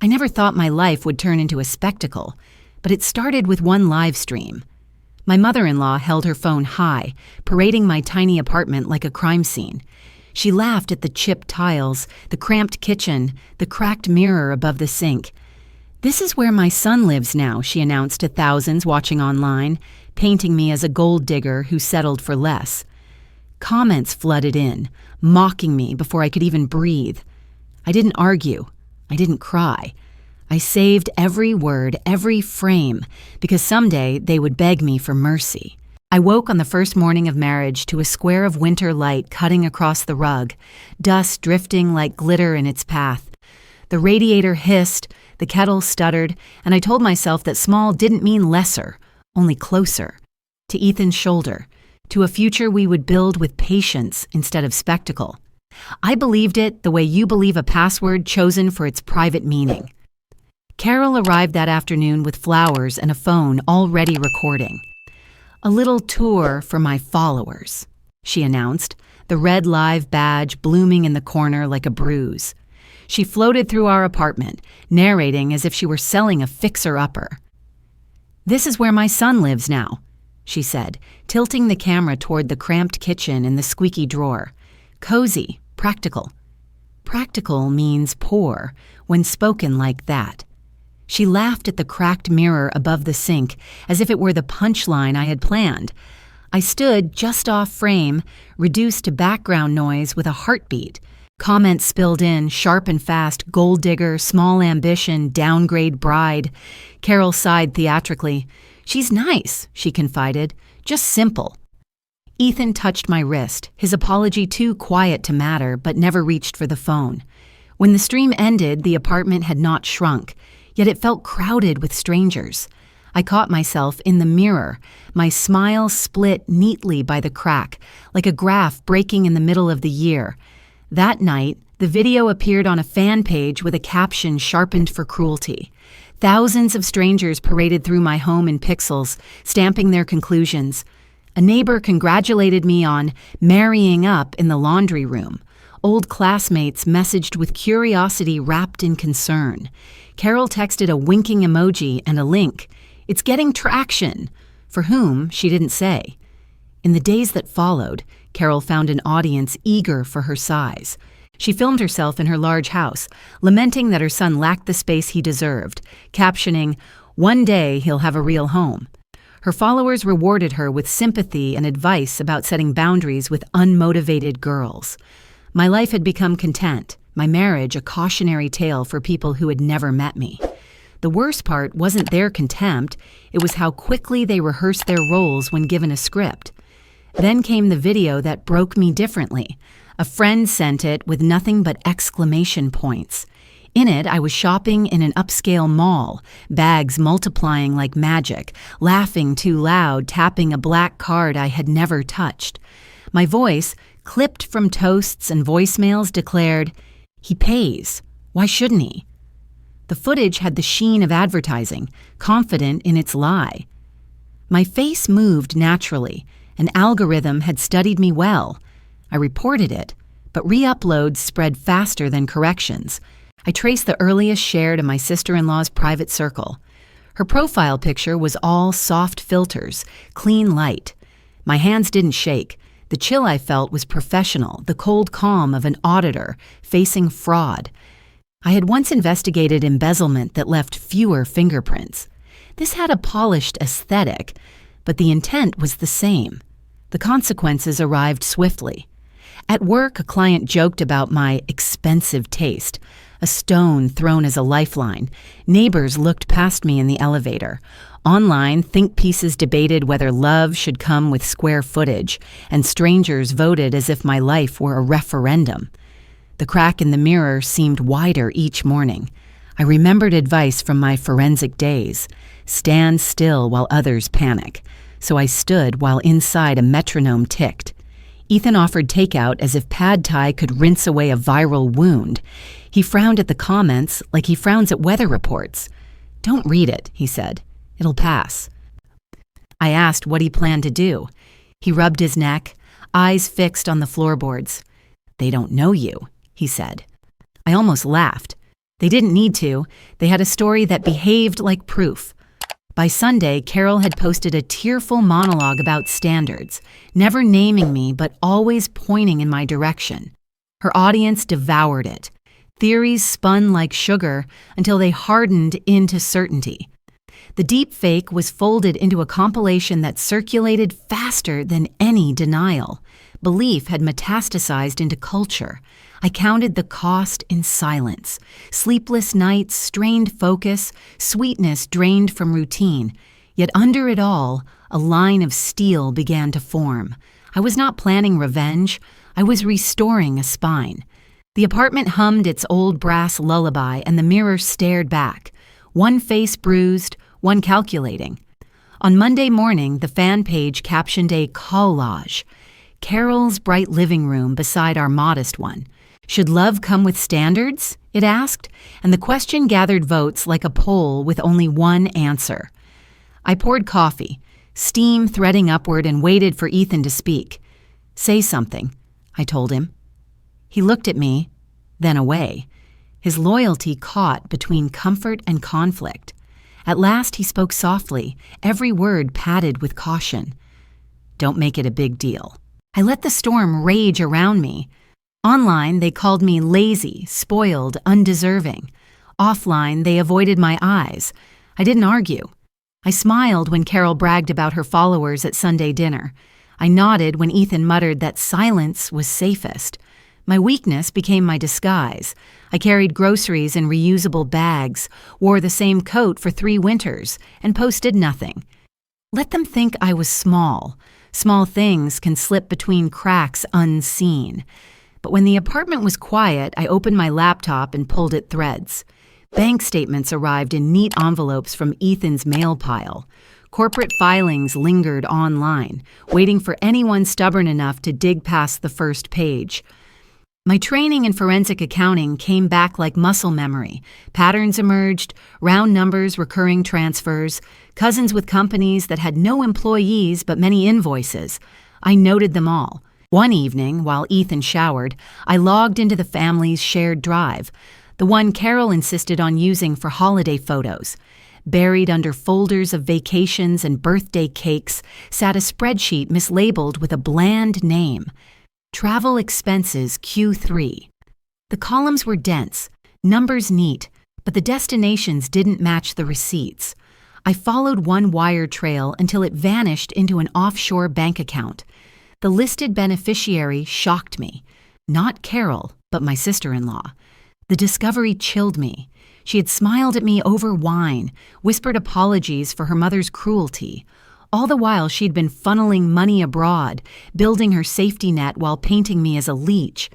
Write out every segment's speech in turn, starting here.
I never thought my life would turn into a spectacle, but it started with one live stream. My mother-in-law held her phone high, parading my tiny apartment like a crime scene. She laughed at the chipped tiles, the cramped kitchen, the cracked mirror above the sink. "This is where my son lives now," she announced to thousands watching online, painting me as a gold digger who settled for less. Comments flooded in, mocking me before I could even breathe. I didn't argue. I didn't cry. I saved every word, every frame, because someday they would beg me for mercy. I woke on the first morning of marriage to a square of winter light cutting across the rug, dust drifting like glitter in its path. The radiator hissed, the kettle stuttered, and I told myself that small didn't mean lesser, only closer. To Ethan's shoulder, to a future we would build with patience instead of spectacle. I believed it the way you believe a password chosen for its private meaning. Carol arrived that afternoon with flowers and a phone already recording. "A little tour for my followers," she announced, the red live badge blooming in the corner like a bruise. She floated through our apartment, narrating as if she were selling a fixer-upper. "This is where my son lives now," she said, tilting the camera toward the cramped kitchen and the squeaky drawer. "Cozy, practical." Practical means poor when spoken like that. She laughed at the cracked mirror above the sink as if it were the punchline I had planned. I stood just off frame, reduced to background noise with a heartbeat. Comments spilled in, sharp and fast: gold digger, small ambition, downgrade bride. Carol sighed theatrically. "She's nice," she confided, "just simple." Ethan touched my wrist, his apology too quiet to matter, but never reached for the phone. When the stream ended, the apartment had not shrunk, yet it felt crowded with strangers. I caught myself in the mirror, my smile split neatly by the crack, like a graph breaking in the middle of the year. That night, the video appeared on a fan page with a caption sharpened for cruelty. Thousands of strangers paraded through my home in pixels, stamping their conclusions. A neighbor congratulated me on marrying up in the laundry room. Old classmates messaged with curiosity wrapped in concern. Carol texted a winking emoji and a link. "It's getting traction." For whom, she didn't say. In the days that followed, Carol found an audience eager for her size. She filmed herself in her large house, lamenting that her son lacked the space he deserved, captioning, "One day he'll have a real home." Her followers rewarded her with sympathy and advice about setting boundaries with unmotivated girls. My life had become content, my marriage a cautionary tale for people who had never met me. The worst part wasn't their contempt, it was how quickly they rehearsed their roles when given a script. Then came the video that broke me differently. A friend sent it with nothing but exclamation points. In it, I was shopping in an upscale mall, bags multiplying like magic, laughing too loud, tapping a black card I had never touched. My voice, clipped from toasts and voicemails, declared, "He pays. Why shouldn't he?" The footage had the sheen of advertising, confident in its lie. My face moved naturally. An algorithm had studied me well. I reported it, but re-uploads spread faster than corrections. I traced the earliest share to my sister-in-law's private circle. Her profile picture was all soft filters, clean light. My hands didn't shake. The chill I felt was professional, the cold calm of an auditor facing fraud. I had once investigated embezzlement that left fewer fingerprints. This had a polished aesthetic, but the intent was the same. The consequences arrived swiftly. At work, a client joked about my expensive taste, a stone thrown as a lifeline. Neighbors looked past me in the elevator. Online, think pieces debated whether love should come with square footage, and strangers voted as if my life were a referendum. The crack in the mirror seemed wider each morning. I remembered advice from my forensic days. Stand still while others panic. So I stood while inside a metronome ticked. Ethan offered takeout as if pad thai could rinse away a viral wound. He frowned at the comments like he frowns at weather reports. "Don't read it," he said. "It'll pass." I asked what he planned to do. He rubbed his neck, eyes fixed on the floorboards. "They don't know you," he said. I almost laughed. They didn't need to. They had a story that behaved like proof. By Sunday, Carol had posted a tearful monologue about standards, never naming me but always pointing in my direction. Her audience devoured it. Theories spun like sugar until they hardened into certainty. The deep fake was folded into a compilation that circulated faster than any denial. Belief had metastasized into culture. I counted the cost in silence. Sleepless nights, strained focus, sweetness drained from routine. Yet under it all, a line of steel began to form. I was not planning revenge. I was restoring a spine. The apartment hummed its old brass lullaby, and the mirror stared back. One face bruised, one calculating. On Monday morning, the fan page captioned a collage. Carol's bright living room beside our modest one. Should love come with standards? It asked, and the question gathered votes like a poll with only one answer. I poured coffee, steam threading upward, and waited for Ethan to speak. Say something, I told him. He looked at me, then away. His loyalty caught between comfort and conflict. At last he spoke softly, every word padded with caution. Don't make it a big deal. I let the storm rage around me. Online, they called me lazy, spoiled, undeserving. Offline, they avoided my eyes. I didn't argue. I smiled when Carol bragged about her followers at Sunday dinner. I nodded when Ethan muttered that silence was safest. My weakness became my disguise. I carried groceries in reusable bags, wore the same coat for 3 winters, and posted nothing. Let them think I was small. Small things can slip between cracks unseen. But when the apartment was quiet, I opened my laptop and pulled at threads. Bank statements arrived in neat envelopes from Ethan's mail pile. Corporate filings lingered online, waiting for anyone stubborn enough to dig past the first page. My training in forensic accounting came back like muscle memory. Patterns emerged, round numbers, recurring transfers, cousins with companies that had no employees but many invoices. I noted them all. One evening, while Ethan showered, I logged into the family's shared drive, the one Carol insisted on using for holiday photos. Buried under folders of vacations and birthday cakes sat a spreadsheet mislabeled with a bland name. Travel expenses Q3. The columns were dense, numbers neat, but the destinations didn't match the receipts. I followed one wire trail until it vanished into an offshore bank account. The listed beneficiary shocked me. Not Carol, but my sister-in-law. The discovery chilled me. She had smiled at me over wine, whispered apologies for her mother's cruelty. All the while, she'd been funneling money abroad, building her safety net while painting me as a leech.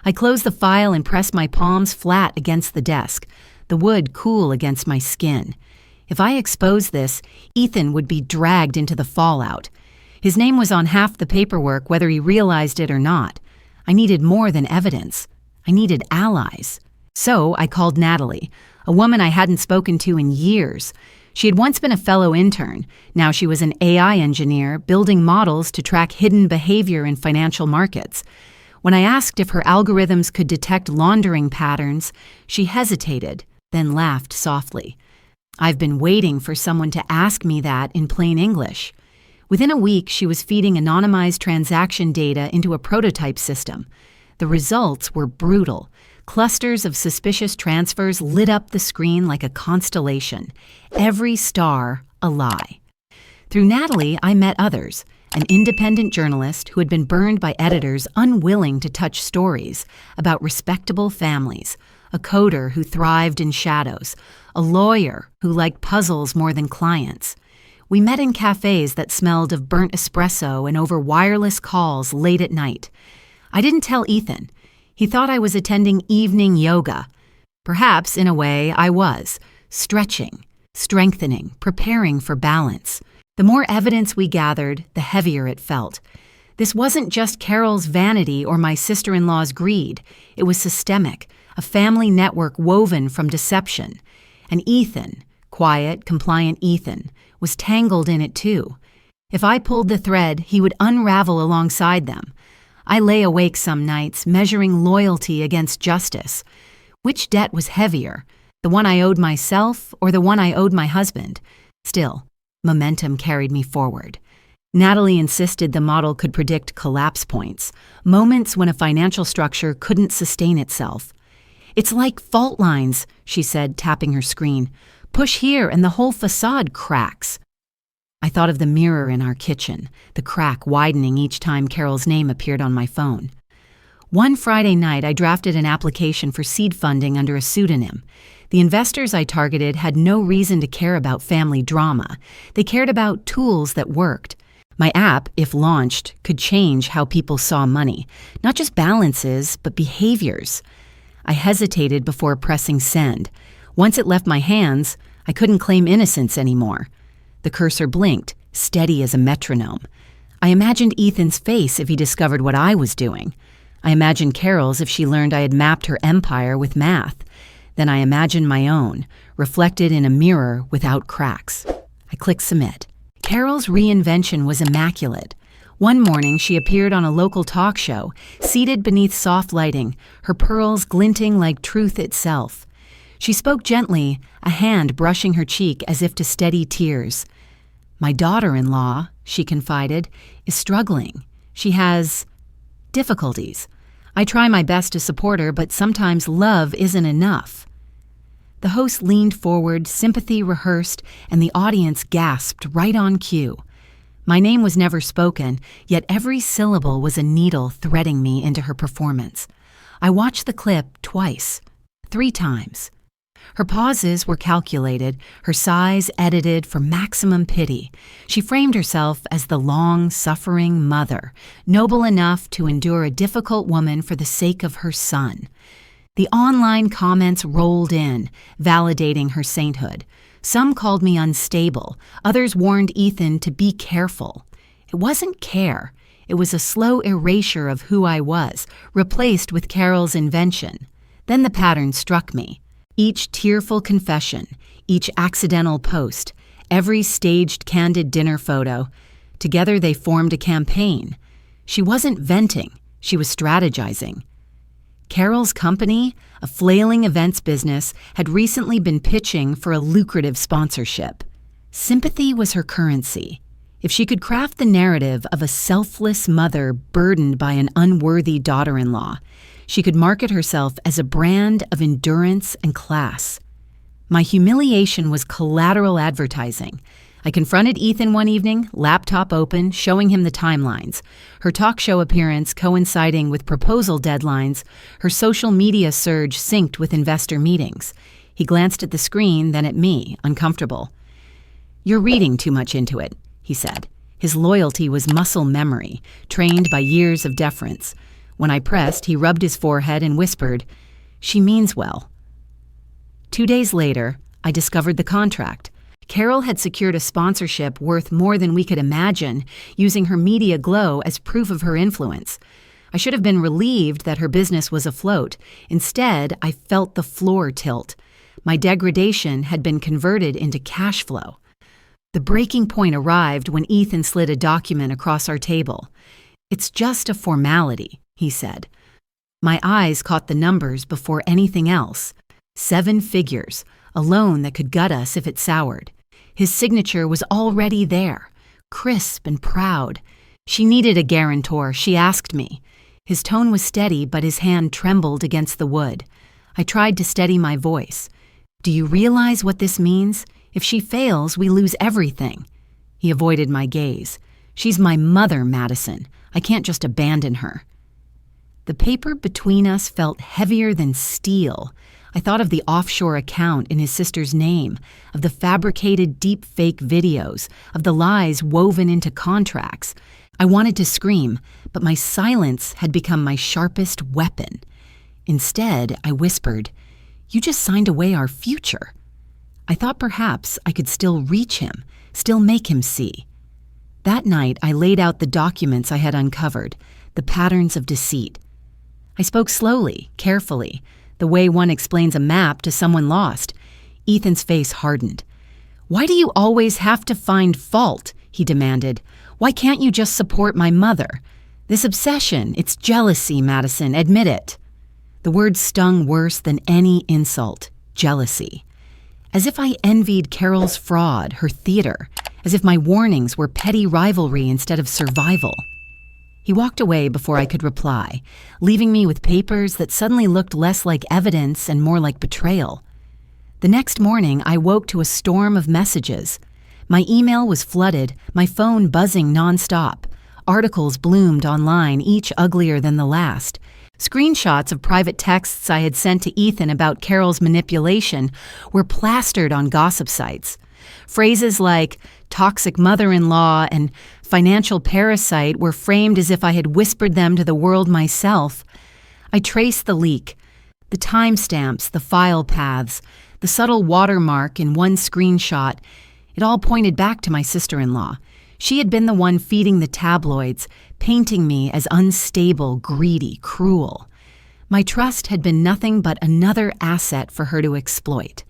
I closed the file and pressed my palms flat against the desk, the wood cool against my skin. If I exposed this, Ethan would be dragged into the fallout. His name was on half the paperwork, whether he realized it or not. I needed more than evidence. I needed allies. So I called Natalie, a woman I hadn't spoken to in years. She had once been a fellow intern. Now she was an AI engineer building models to track hidden behavior in financial markets. When I asked if her algorithms could detect laundering patterns, she hesitated, then laughed softly. I've been waiting for someone to ask me that in plain English. Within a week, she was feeding anonymized transaction data into a prototype system. The results were brutal. Clusters of suspicious transfers lit up the screen like a constellation. Every star a lie. Through Natalie, I met others, an independent journalist who had been burned by editors unwilling to touch stories about respectable families, a coder who thrived in shadows, a lawyer who liked puzzles more than clients. We met in cafes that smelled of burnt espresso and over wireless calls late at night. I didn't tell Ethan. He thought I was attending evening yoga. Perhaps, in a way, I was. Stretching, strengthening, preparing for balance. The more evidence we gathered, the heavier it felt. This wasn't just Carol's vanity or my sister-in-law's greed. It was systemic, a family network woven from deception. And Ethan, quiet, compliant Ethan, was tangled in it too. If I pulled the thread, he would unravel alongside them. I lay awake some nights, measuring loyalty against justice. Which debt was heavier, the one I owed myself or the one I owed my husband? Still, momentum carried me forward. Natalie insisted the model could predict collapse points, moments when a financial structure couldn't sustain itself. "It's like fault lines," she said, tapping her screen. "Push here and the whole facade cracks." I thought of the mirror in our kitchen, the crack widening each time Carol's name appeared on my phone. One Friday night, I drafted an application for seed funding under a pseudonym. The investors I targeted had no reason to care about family drama. They cared about tools that worked. My app, if launched, could change how people saw money, not just balances, but behaviors. I hesitated before pressing send. Once it left my hands, I couldn't claim innocence anymore. The cursor blinked, steady as a metronome. I imagined Ethan's face if he discovered what I was doing. I imagined Carol's if she learned I had mapped her empire with math. Then I imagined my own, reflected in a mirror without cracks. I clicked submit. Carol's reinvention was immaculate. One morning, she appeared on a local talk show, seated beneath soft lighting, her pearls glinting like truth itself. She spoke gently, a hand brushing her cheek as if to steady tears. "My daughter-in-law," she confided, "is struggling. She has difficulties. I try my best to support her, but sometimes love isn't enough." The host leaned forward, sympathy rehearsed, and the audience gasped right on cue. My name was never spoken, yet every syllable was a needle threading me into her performance. I watched the clip twice, 3 times. Her pauses were calculated, her sighs edited for maximum pity. She framed herself as the long-suffering mother, noble enough to endure a difficult woman for the sake of her son. The online comments rolled in, validating her sainthood. Some called me unstable, others warned Ethan to be careful. It wasn't care, it was a slow erasure of who I was, replaced with Carol's invention. Then the pattern struck me. Each tearful confession, each accidental post, every staged candid dinner photo, together they formed a campaign. She wasn't venting, she was strategizing. Carol's company, a flailing events business, had recently been pitching for a lucrative sponsorship. Sympathy was her currency. If she could craft the narrative of a selfless mother burdened by an unworthy daughter-in-law, she could market herself as a brand of endurance and class. My humiliation was collateral advertising. I confronted Ethan one evening, laptop open, showing him the timelines. Her talk show appearance coinciding with proposal deadlines, her social media surge synced with investor meetings. He glanced at the screen, then at me, uncomfortable. "You're reading too much into it," he said. His loyalty was muscle memory, trained by years of deference. When I pressed, he rubbed his forehead and whispered, "She means well." 2 days later, I discovered the contract. Carol had secured a sponsorship worth more than we could imagine, using her media glow as proof of her influence. I should have been relieved that her business was afloat. Instead, I felt the floor tilt. My degradation had been converted into cash flow. The breaking point arrived when Ethan slid a document across our table. "It's just a formality," he said. My eyes caught the numbers before anything else. 7 figures, a loan that could gut us if it soured. His signature was already there, crisp and proud. She needed a guarantor, she asked me. His tone was steady, but his hand trembled against the wood. I tried to steady my voice. "Do you realize what this means? If she fails, we lose everything." He avoided my gaze. "She's my mother, Madison. I can't just abandon her." The paper between us felt heavier than steel. I thought of the offshore account in his sister's name, of the fabricated deep-fake videos, of the lies woven into contracts. I wanted to scream, but my silence had become my sharpest weapon. Instead, I whispered, "You just signed away our future." I thought perhaps I could still reach him, still make him see. That night, I laid out the documents I had uncovered, the patterns of deceit. I spoke slowly, carefully, the way one explains a map to someone lost. Ethan's face hardened. "Why do you always have to find fault?" he demanded. "Why can't you just support my mother? This obsession, it's jealousy, Madison, admit it." The word stung worse than any insult: jealousy. As if I envied Carol's fraud, her theater, as if my warnings were petty rivalry instead of survival. He walked away before I could reply, leaving me with papers that suddenly looked less like evidence and more like betrayal. The next morning, I woke to a storm of messages. My email was flooded, my phone buzzing nonstop. Articles bloomed online, each uglier than the last. Screenshots of private texts I had sent to Ethan about Carol's manipulation were plastered on gossip sites. Phrases like toxic mother-in-law and financial parasite were framed as if I had whispered them to the world myself. I traced the leak, the timestamps, the file paths, the subtle watermark in one screenshot. It all pointed back to my sister-in-law. She had been the one feeding the tabloids, painting me as unstable, greedy, cruel. My trust had been nothing but another asset for her to exploit.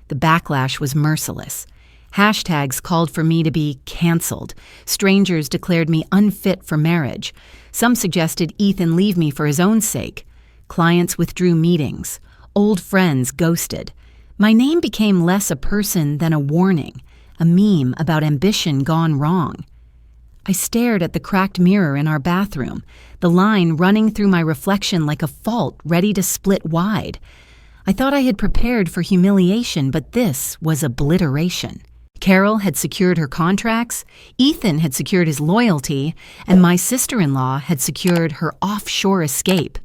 The backlash was merciless. Hashtags called for me to be canceled. Strangers declared me unfit for marriage. Some suggested Ethan leave me for his own sake. Clients withdrew meetings. Old friends ghosted. My name became less a person than a warning, a meme about ambition gone wrong. I stared at the cracked mirror in our bathroom, the line running through my reflection like a fault ready to split wide. I thought I had prepared for humiliation, but this was obliteration. Carol had secured her contracts, Ethan had secured his loyalty, and my sister-in-law had secured her offshore escape.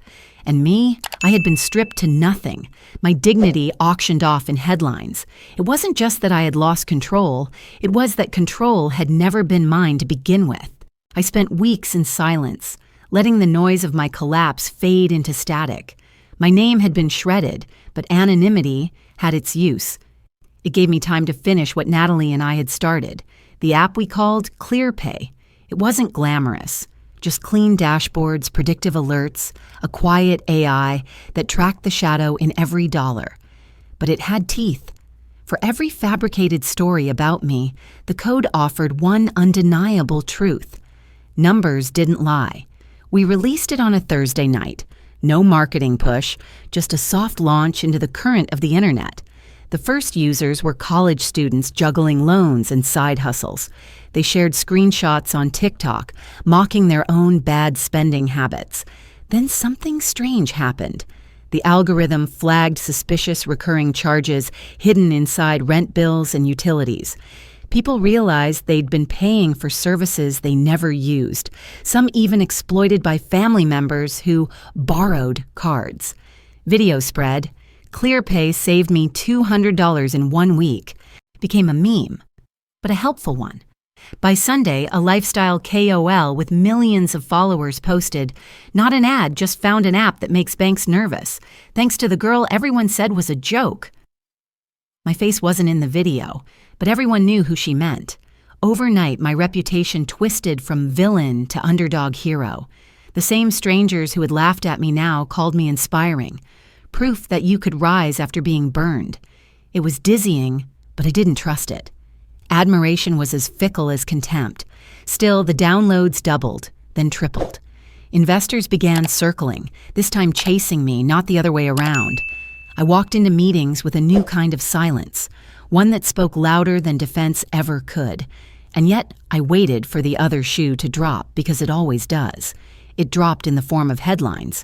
And me, I had been stripped to nothing, my dignity auctioned off in headlines. It wasn't just that I had lost control, it was that control had never been mine to begin with. I spent weeks in silence, letting the noise of my collapse fade into static. My name had been shredded, but anonymity had its use. It gave me time to finish what Natalie and I had started, the app we called ClearPay. It wasn't glamorous. Just clean dashboards, predictive alerts, a quiet AI that tracked the shadow in every dollar. But it had teeth. For every fabricated story about me, the code offered one undeniable truth. Numbers didn't lie. We released it on a Thursday night. No marketing push, just a soft launch into the current of the internet. The first users were college students juggling loans and side hustles. They shared screenshots on TikTok, mocking their own bad spending habits. Then something strange happened. The algorithm flagged suspicious recurring charges hidden inside rent bills and utilities. People realized they'd been paying for services they never used, some even exploited by family members who borrowed cards. Video spread. ClearPay saved me $200 in 1 week. It became a meme, but a helpful one. By Sunday, a lifestyle KOL with millions of followers posted, "Not an ad, just found an app that makes banks nervous. Thanks to the girl everyone said was a joke." My face wasn't in the video, but everyone knew who she meant. Overnight, my reputation twisted from villain to underdog hero. The same strangers who had laughed at me now called me inspiring. Proof that you could rise after being burned. It was dizzying, but I didn't trust it. Admiration was as fickle as contempt. Still, the downloads doubled, then tripled. Investors began circling, this time chasing me, not the other way around. I walked into meetings with a new kind of silence, one that spoke louder than defense ever could. And yet, I waited for the other shoe to drop, because it always does. It dropped in the form of headlines.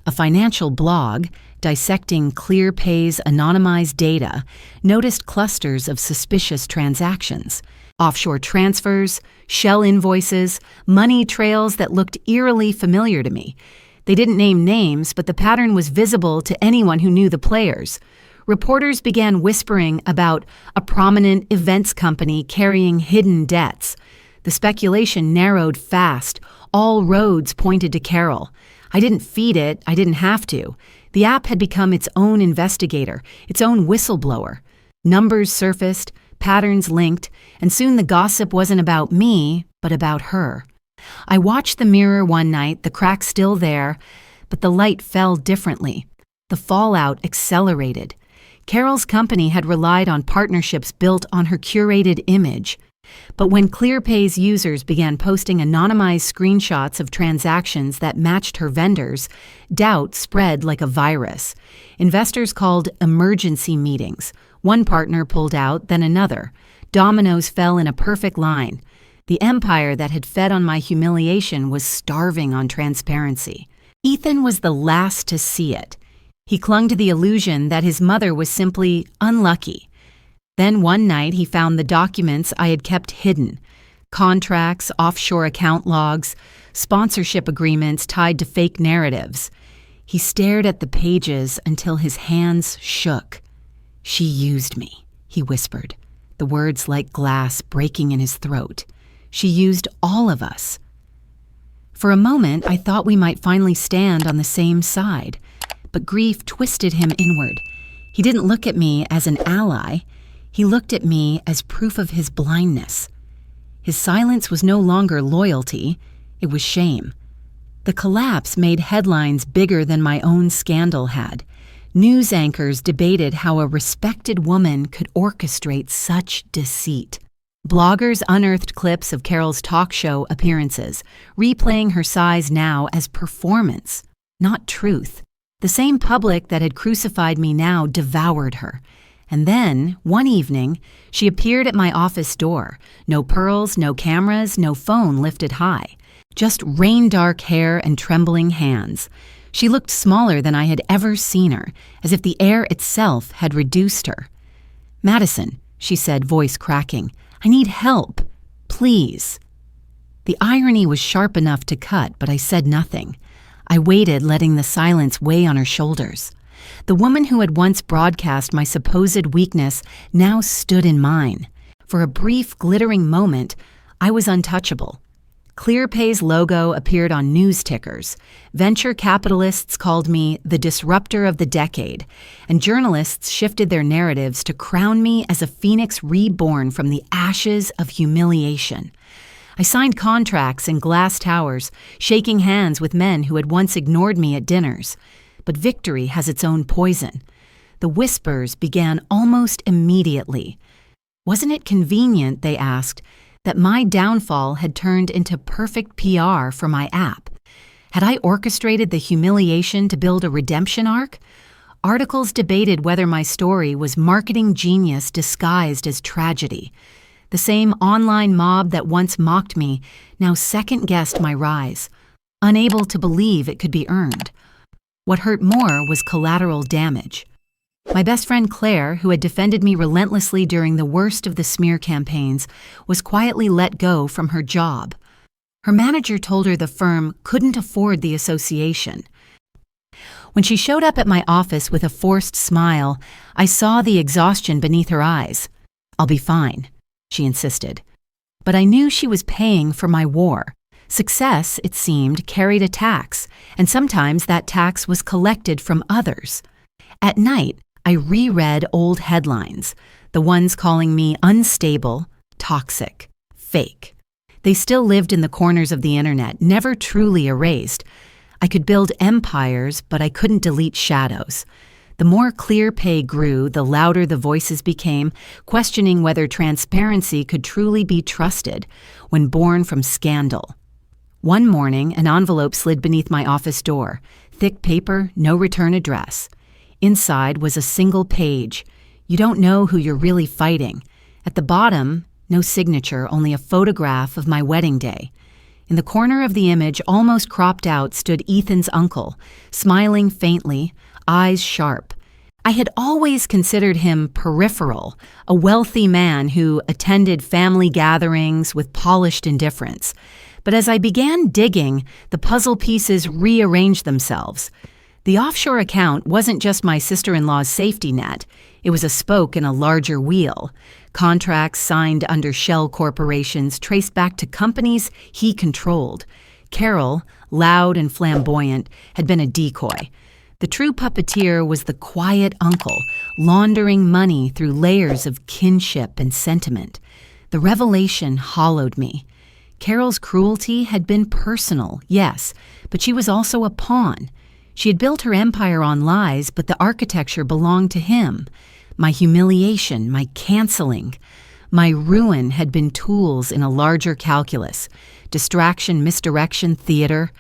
A financial blog, dissecting ClearPay's anonymized data, noticed clusters of suspicious transactions. Offshore transfers, shell invoices, money trails that looked eerily familiar to me. They didn't name names, but the pattern was visible to anyone who knew the players. Reporters began whispering about a prominent events company carrying hidden debts. The speculation narrowed fast. All roads pointed to Carol. I didn't feed it, I didn't have to. The app had become its own investigator, its own whistleblower. Numbers surfaced, patterns linked, and soon the gossip wasn't about me, but about her. I watched the mirror one night, the crack still there, but the light fell differently. The fallout accelerated. Carol's company had relied on partnerships built on her curated image. But when ClearPay's users began posting anonymized screenshots of transactions that matched her vendors, doubt spread like a virus. Investors called emergency meetings. One partner pulled out, then another. Dominoes fell in a perfect line. The empire that had fed on my humiliation was starving on transparency. Ethan was the last to see it. He clung to the illusion that his mother was simply unlucky. Then one night he found the documents I had kept hidden. Contracts, offshore account logs, sponsorship agreements tied to fake narratives. He stared at the pages until his hands shook. "She used me," he whispered, the words like glass breaking in his throat. "She used all of us." For a moment, I thought we might finally stand on the same side, but grief twisted him inward. He didn't look at me as an ally. He looked at me as proof of his blindness. His silence was no longer loyalty, it was shame. The collapse made headlines bigger than my own scandal had. News anchors debated how a respected woman could orchestrate such deceit. Bloggers unearthed clips of Carol's talk show appearances, replaying her sighs now as performance, not truth. The same public that had crucified me now devoured her. And then, one evening, she appeared at my office door. No pearls, no cameras, no phone lifted high. Just rain-dark hair and trembling hands. She looked smaller than I had ever seen her, as if the air itself had reduced her. "Madison," she said, voice cracking, "I need help. Please." The irony was sharp enough to cut, but I said nothing. I waited, letting the silence weigh on her shoulders. The woman who had once broadcast my supposed weakness now stood in mine. For a brief, glittering moment, I was untouchable. ClearPay's logo appeared on news tickers. Venture capitalists called me the disruptor of the decade, and journalists shifted their narratives to crown me as a phoenix reborn from the ashes of humiliation. I signed contracts in glass towers, shaking hands with men who had once ignored me at dinners. But victory has its own poison. The whispers began almost immediately. Wasn't it convenient, they asked, that my downfall had turned into perfect PR for my app? Had I orchestrated the humiliation to build a redemption arc? Articles debated whether my story was marketing genius disguised as tragedy. The same online mob that once mocked me now second-guessed my rise, unable to believe it could be earned. What hurt more was collateral damage. My best friend Claire, who had defended me relentlessly during the worst of the smear campaigns, was quietly let go from her job. Her manager told her the firm couldn't afford the association. When she showed up at my office with a forced smile, I saw the exhaustion beneath her eyes. "I'll be fine," she insisted. But I knew she was paying for my war. Success, it seemed, carried a tax, and sometimes that tax was collected from others. At night, I reread old headlines, the ones calling me unstable, toxic, fake. They still lived in the corners of the internet, never truly erased. I could build empires, but I couldn't delete shadows. The more ClearPay grew, the louder the voices became, questioning whether transparency could truly be trusted when born from scandal. One morning, an envelope slid beneath my office door. Thick paper, no return address. Inside was a single page. "You don't know who you're really fighting." At the bottom, no signature, only a photograph of my wedding day. In the corner of the image, almost cropped out, stood Ethan's uncle, smiling faintly, eyes sharp. I had always considered him peripheral, a wealthy man who attended family gatherings with polished indifference. But as I began digging, the puzzle pieces rearranged themselves. The offshore account wasn't just my sister-in-law's safety net. It was a spoke in a larger wheel. Contracts signed under shell corporations traced back to companies he controlled. Carol, loud and flamboyant, had been a decoy. The true puppeteer was the quiet uncle, laundering money through layers of kinship and sentiment. The revelation hollowed me. Carol's cruelty had been personal, yes, but she was also a pawn. She had built her empire on lies, but the architecture belonged to him. My humiliation, my canceling. My ruin had been tools in a larger calculus. Distraction, misdirection, theater.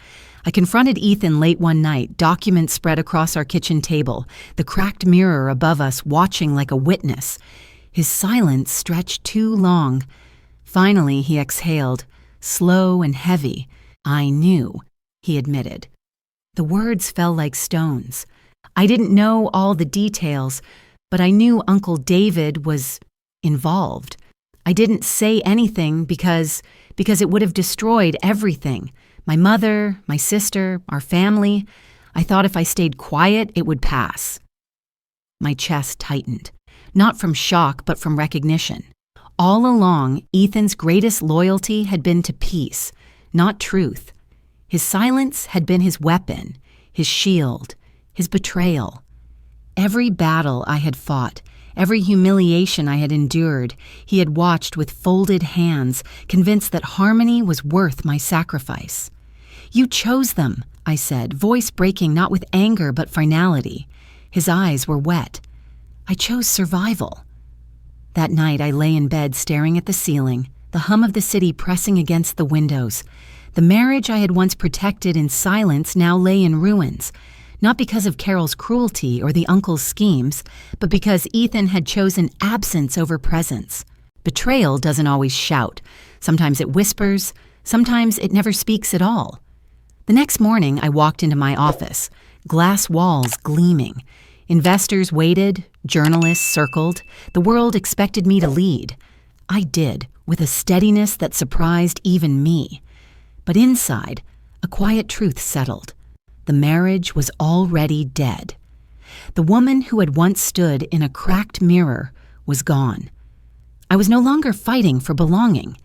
I confronted Ethan late one night, documents spread across our kitchen table, the cracked mirror above us watching like a witness. His silence stretched too long. Finally, he exhaled, slow and heavy. "I knew," he admitted. The words fell like stones. I didn't know all the details, but I knew Uncle David was involved. I didn't say anything because it would have destroyed everything. My mother, my sister, our family. I thought if I stayed quiet, it would pass. My chest tightened, not from shock, but from recognition. All along, Ethan's greatest loyalty had been to peace, not truth. His silence had been his weapon, his shield, his betrayal. Every battle I had fought, every humiliation I had endured, he had watched with folded hands, convinced that harmony was worth my sacrifice. "You chose them," I said, voice breaking not with anger but finality. His eyes were wet. "I chose survival." That night I lay in bed staring at the ceiling, the hum of the city pressing against the windows. The marriage I had once protected in silence now lay in ruins, not because of Carol's cruelty or the uncle's schemes, but because Ethan had chosen absence over presence. Betrayal doesn't always shout. Sometimes it whispers, sometimes it never speaks at all. The next morning I walked into my office, glass walls gleaming. Investors waited, journalists circled. The world expected me to lead. I did, with a steadiness that surprised even me. But inside, a quiet truth settled. The marriage was already dead. The woman who had once stood in a cracked mirror was gone. I was no longer fighting for belonging.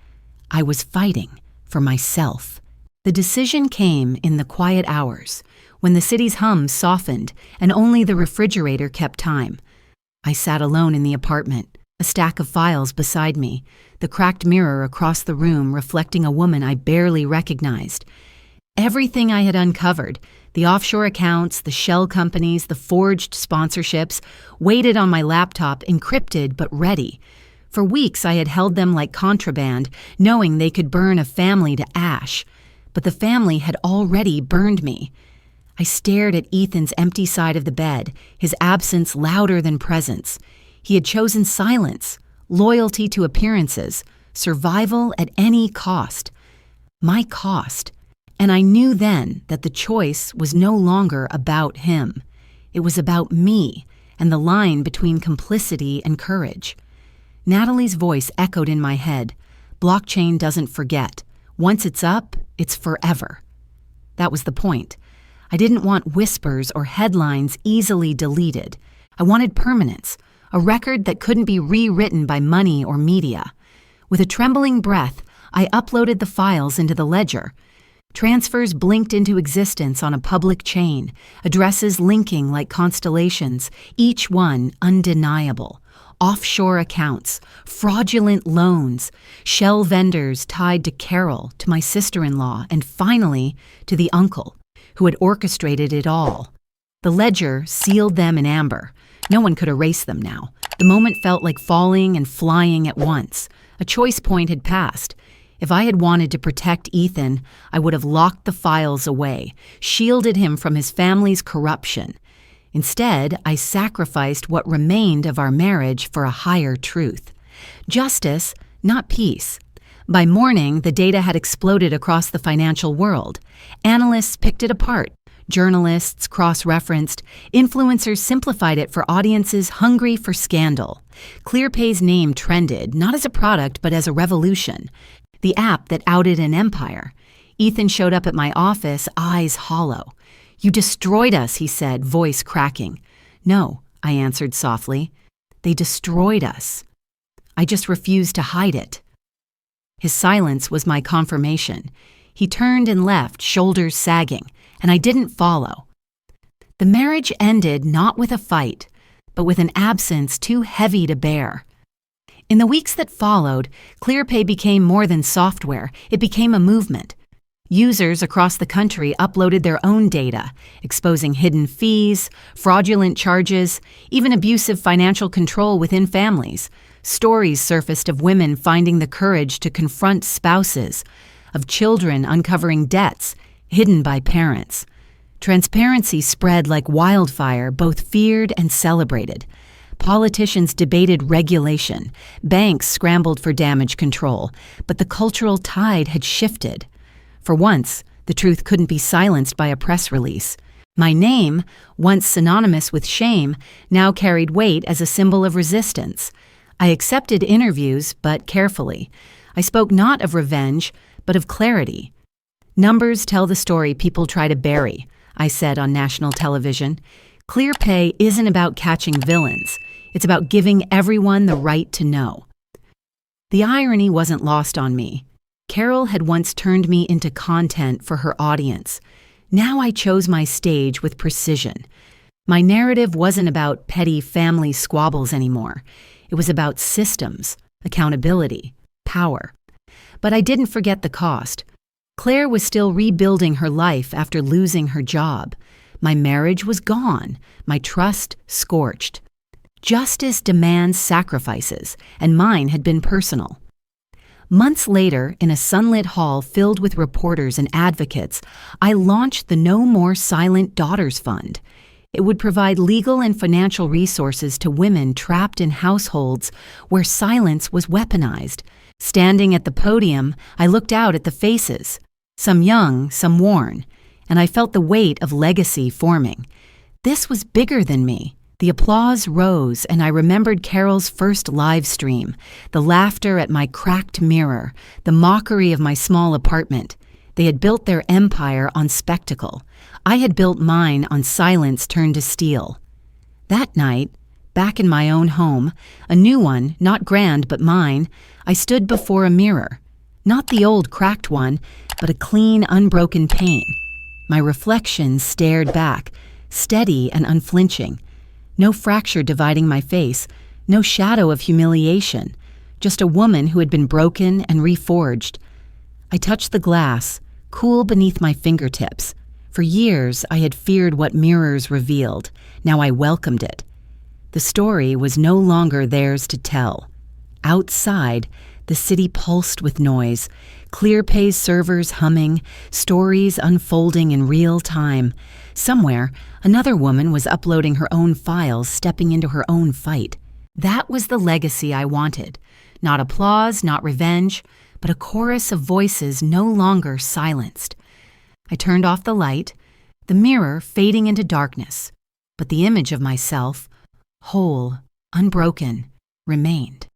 I was fighting for myself. The decision came in the quiet hours, when the city's hum softened and only the refrigerator kept time. I sat alone in the apartment, a stack of files beside me, the cracked mirror across the room reflecting a woman I barely recognized. Everything I had uncovered, the offshore accounts, the shell companies, the forged sponsorships, waited on my laptop, encrypted but ready. For weeks I had held them like contraband, knowing they could burn a family to ash. But the family had already burned me. I stared at Ethan's empty side of the bed, his absence louder than presence. He had chosen silence, loyalty to appearances, survival at any cost. My cost. And I knew then that the choice was no longer about him. It was about me and the line between complicity and courage. Natalie's voice echoed in my head. Blockchain doesn't forget. Once it's up, it's forever. That was the point. I didn't want whispers or headlines easily deleted. I wanted permanence, a record that couldn't be rewritten by money or media. With a trembling breath, I uploaded the files into the ledger. Transfers blinked into existence on a public chain, addresses linking like constellations, each one undeniable. Offshore accounts, fraudulent loans, shell vendors tied to Carol, to my sister-in-law, and finally to the uncle, who had orchestrated it all. The ledger sealed them in amber. No one could erase them now. The moment felt like falling and flying at once. A choice point had passed. If I had wanted to protect Ethan, I would have locked the files away, shielded him from his family's corruption. Instead, I sacrificed what remained of our marriage for a higher truth. Justice, not peace. By morning, the data had exploded across the financial world. Analysts picked it apart. Journalists cross-referenced. Influencers simplified it for audiences hungry for scandal. ClearPay's name trended, not as a product, but as a revolution. The app that outed an empire. Ethan showed up at my office, eyes hollow. "You destroyed us," he said, voice cracking. "No," I answered softly. "They destroyed us. I just refused to hide it." His silence was my confirmation. He turned and left, shoulders sagging, and I didn't follow. The marriage ended not with a fight, but with an absence too heavy to bear. In the weeks that followed, ClearPay became more than software. It became a movement. Users across the country uploaded their own data, exposing hidden fees, fraudulent charges, even abusive financial control within families. Stories surfaced of women finding the courage to confront spouses, of children uncovering debts hidden by parents. Transparency spread like wildfire, both feared and celebrated. Politicians debated regulation, banks scrambled for damage control, but the cultural tide had shifted. For once, the truth couldn't be silenced by a press release. My name, once synonymous with shame, now carried weight as a symbol of resistance. I accepted interviews, but carefully. I spoke not of revenge, but of clarity. Numbers tell the story people try to bury, I said on national television. ClearPay isn't about catching villains. It's about giving everyone the right to know. The irony wasn't lost on me. Carol had once turned me into content for her audience. Now I chose my stage with precision. My narrative wasn't about petty family squabbles anymore. It was about systems, accountability, power. But I didn't forget the cost. Claire was still rebuilding her life after losing her job. My marriage was gone, my trust scorched. Justice demands sacrifices, and mine had been personal. Months later, in a sunlit hall filled with reporters and advocates, I launched the No More Silent Daughters Fund. It would provide legal and financial resources to women trapped in households where silence was weaponized. Standing at the podium, I looked out at the faces, some young, some worn, and I felt the weight of legacy forming. This was bigger than me. The applause rose, and I remembered Carol's first live stream, the laughter at my cracked mirror, the mockery of my small apartment. They had built their empire on spectacle. I had built mine on silence turned to steel. That night, back in my own home, a new one, not grand but mine, I stood before a mirror. Not the old cracked one, but a clean, unbroken pane. My reflection stared back, steady and unflinching. No fracture dividing my face, no shadow of humiliation, just a woman who had been broken and reforged. I touched the glass, cool beneath my fingertips. For years, I had feared what mirrors revealed. Now I welcomed it. The story was no longer theirs to tell. Outside, the city pulsed with noise, ClearPay's servers humming, stories unfolding in real time. Somewhere, another woman was uploading her own files, stepping into her own fight. That was the legacy I wanted. Not applause, not revenge, but a chorus of voices no longer silenced. I turned off the light, the mirror fading into darkness, but the image of myself, whole, unbroken, remained.